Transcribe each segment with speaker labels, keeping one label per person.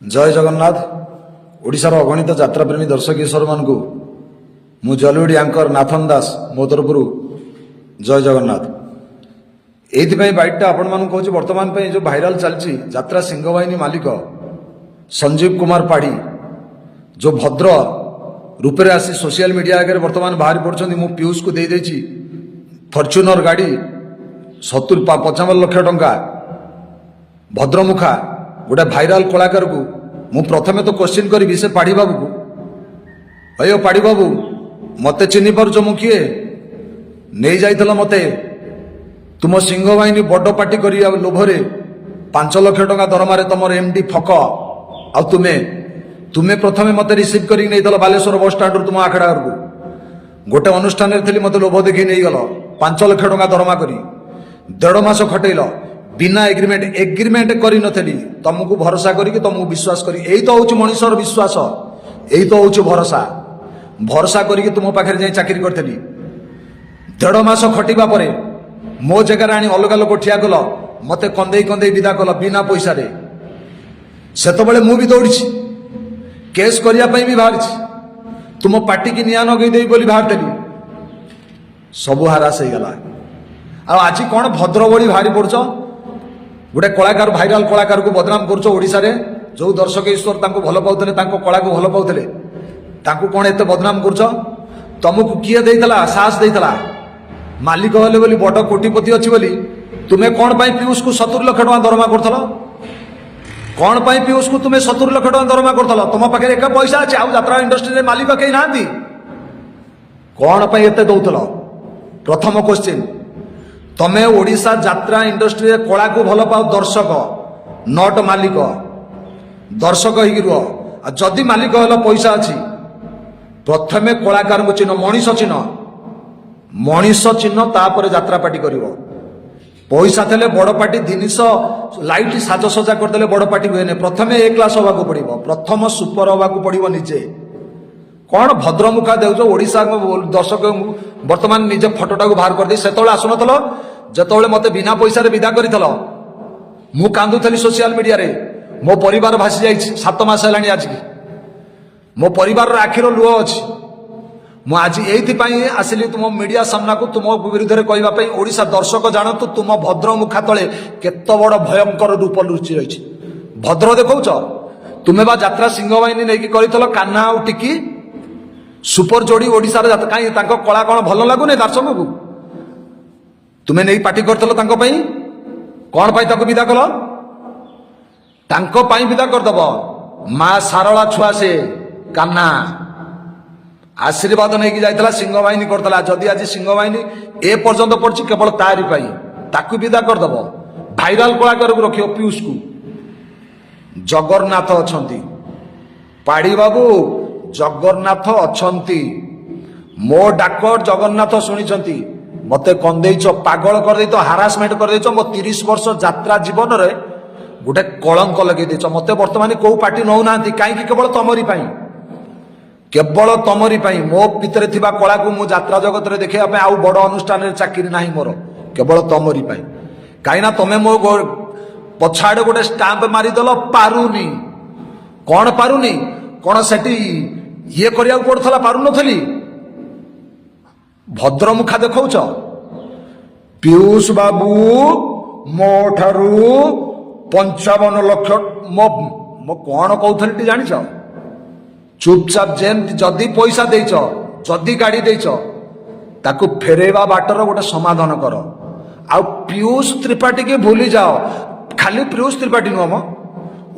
Speaker 1: जय जगन्नाथ। ओडिशार अगणित यात्राप्रेमी दर्शक ईश्वर मान मु जलिउड एंकर नाथन दास मो तरफ जय जगन्नाथ। ये बाइटा आपण मान कहूँ बर्तमान जो भाइराल चलती यात्रा सिंहवाहिनी मालिक संजीव कुमार पाढ़ी जो भद्र रूपे आसी सोशल मीडिया आगे बर्तमान बाहरी पड़ते मु पीयूष को दे देछि फॉर्च्यूनर गाड़ी 70-55 लाख टंका भद्रमुखा गोटे भाइराल कलाकार को मु प्रथमे तो क्वेश्चन करी से पाढ़ी बाबू को अयो पाढ़ी बाबू मते चिन्ह पार्छ मु किए नहीं जाइथल मते तुम सिंहवाहिनी बड़ पार्टी करी लोभरे 5 लाख टंका दरमार तुम एमडी फक आ तुम्हें प्रथमे मते रिसीव करी नहीं बालेश्वर बस स्टाण्ड तुम आखड़ा को गोटे अनुष्ठान मते लोभ देखी नहीं गल 5 लाख टंका दरमा करी 1.5 मास खटेल बिना एग्रीमेंट करी नथली तुमको भरोसा करी तुमको विश्वास करी यही तो हूँ मनीषर विश्वास यही तो हूँ भरोसा भरोसा करी तुम पाखे जाई चाकरी करी 1.5 मास खटिबा परे मो जगार आनी अलग लोक ठिया कल मते कंदे विदा कल बिना पैसा रे सेतबेले मु भी दौड़ी केस करने भी बाहरी तुम पार्टी की निया नगई देवी बोली बाहर सबू हारास हो गला। आज कौन भद्र बड़ी बाहरी पड़छ गोटे कलाकार भाइराल कलाकार को बदनाम करछ ओडिशा रे जो दर्शक ईश्वर तांको भल पाउतले तांको कला को भल पाउतले तांको कौन एते बदनाम करछ तुमको किए देइतला साहस देइतला मालिक हेले बोली बड़ कोटिपति अछि बोली तुमे कौन पाई पीयूष को 70 लाख टका दरमा करथलो कौन पाई पीयूष को तुम्हें 70 लाख टका दरमा करथलो तुम पाखे एक पैसा अछि आ यात्रा इंडस्ट्री रे मालिक कहीं नांती कौन पाई एते दउतलो। प्रथम क्वेश्चन तमे ओडिशा यात्रा इंडस्ट्री रे कला को भल पाओ दर्शक नट मालिक दर्शक ही रुह जदि मालिक हल पैसा अछि प्रथमे कलाकार को चिन्ह मनीष चिन्ह तापर यात्रा पार्टी करिवो पैसा थे बड़ पार्टी जिनिस लाइट साजसजा करदे बड़ पार्टी हुए प्रथमे ए क्लास होगा पड़ो प्रथम सुपर होगा पड़ो निजे कौन भद्रमुखा देउछ ओडिशा दर्शक वर्तमान निजे फटोटा को बाहर कर दे सेतोले आसुनथल जेतोले मते बिना पैसा रे विदा करिथल मु कांदुथली सोशल मीडिया रे मो परिवार भासी जाई 7 मास हेलानी आज की मो परिवार रो आखिर लुह अछि मु आज एइथि आसिली तुम मीडिया सामना को तुम विरुद्ध में कहवाई ओडिशा दर्शक जानतु तुम भद्रमुखा तले केत बड़ भयंकर रूप लुचि रही भद्र देखौछ तुम्हें बा यात्रा सिंहवाहिनी नहीं कर कान्हा आउ टिकी सुपर जोड़ी ओडिशा रे कहीं कला कौन भल लगुनि दर्शक को तुम्हें नहीं पार्टी कर कौन पाई विदा कल विदा करदब माँ सारला छुआ से कान्हा आशीर्वाद नहीं जाइला सिंहवाहिनी करदला जदि आज सिंहवाहिनी ए पर्यंत पड़ी केवल तारी पाई ताकू विदा करदब भाइराल कलाकार को रखियो पीयूष को जगन्नाथ अछंती पाड़ी बाबू जगन्नाथ अछंती मो डाकर जगन्नाथ शुणी मते कंदेच पागल कर दे हारासमेंट कर दे मो 30 वर्ष यात्रा जीवन रे गोटे कलंक लगे देच मते वर्तमान को पार्टी नौ ना कहीं केवल तमरी पाई केवल तमरी पाई मो भितर थिबा कला को मु यात्रा जगत रे देखिया पे आउ बड़ अनुष्ठान रे चाकरी नाही मोर केवल तमरी पाई काईना तमे मो पछाड़े गोटे स्टाम्प मारी दल पारुनी कौन पारुनी कौन सेठी ये करिया पड़थला पारु नथली भद्रमुखा देखौछ पीयूष बाबू मो ठारू 55 लाख मो कौन कहथली जानिछ चुपचाप जेन जदि पैसा देच जदि गाड़ी देच ताकू फेरेवा बाटर गोटे समाधान कर आ पीयूष त्रिपाठी के भूली जाओ खाली पीयूष त्रिपाठी नुह म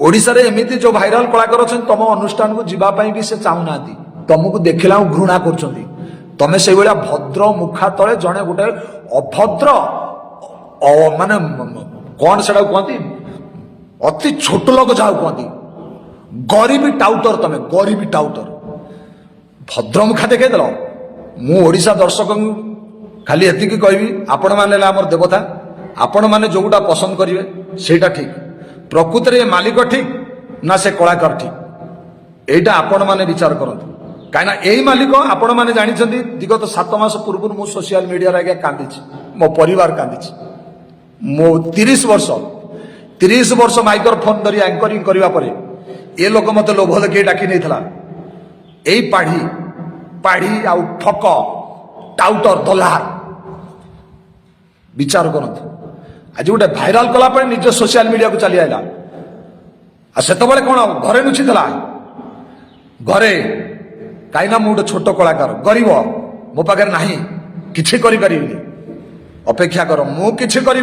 Speaker 1: ओडिशा रे एमिति जो भाइराल कलाकार अच्छा तुम अनुष्ठान को जीवाई भी से चाहूना तुमको देखला घृणा कर तमें से भद्र मुखा तले जड़े गोटे अभद्र माने कौन से कहती अति छोट लोक जहाँ कहती गरीबी टाउटर तमें गरीबी टाउटर भद्रमुखा देखे देल मु ओडिशा दर्शक खाली एतिकी कहबी आपण माने आमर देवता आपण माने जोगुटा पसंद करिवे सेटा ठीक प्रकृत रे मालिक ठीक ना से कलाकार ठीक एटा आपण माने विचार करंतु काईना एई मालिक आपण माने जानिछंती विगत 7 मास पूर्व मु सोशल मीडिया रे कांदिछि मो परिवार कांदिछि मो 30 वर्ष माइक्रोफोन धरी एंकरिंग करबा परे ए लोक मत लोभ देखिए डाकी नहीं यही पाढ़ी पाढ़ी आउ ठक टाउटर दलार विचार करते आज गोटे भाइराल कला निज सोशल मीडिया को चली आईला से कौन घरे नुची घरे कहीं मुझे छोट कलाकार गरीब मो पाखे ना किसी करी अपेक्षा कर मु किसी करी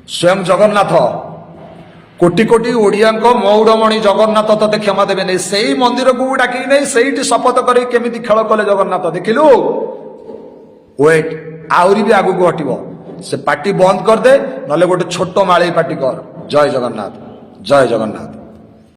Speaker 1: स्वयं जगन्नाथ कोटि कोटि ओडिया मौड़मणि जगन्नाथ तोते क्षमा देवे नहीं से मंदिर को डाक नहीं से शपथ कर खेल कले जगन्नाथ देखिलु वेट आहरी भी आगू हटो से पार्टी बंद कर दे ना गोटे छोट माड़ी पार्टी कर जय जगन्नाथ जय जगन्नाथ।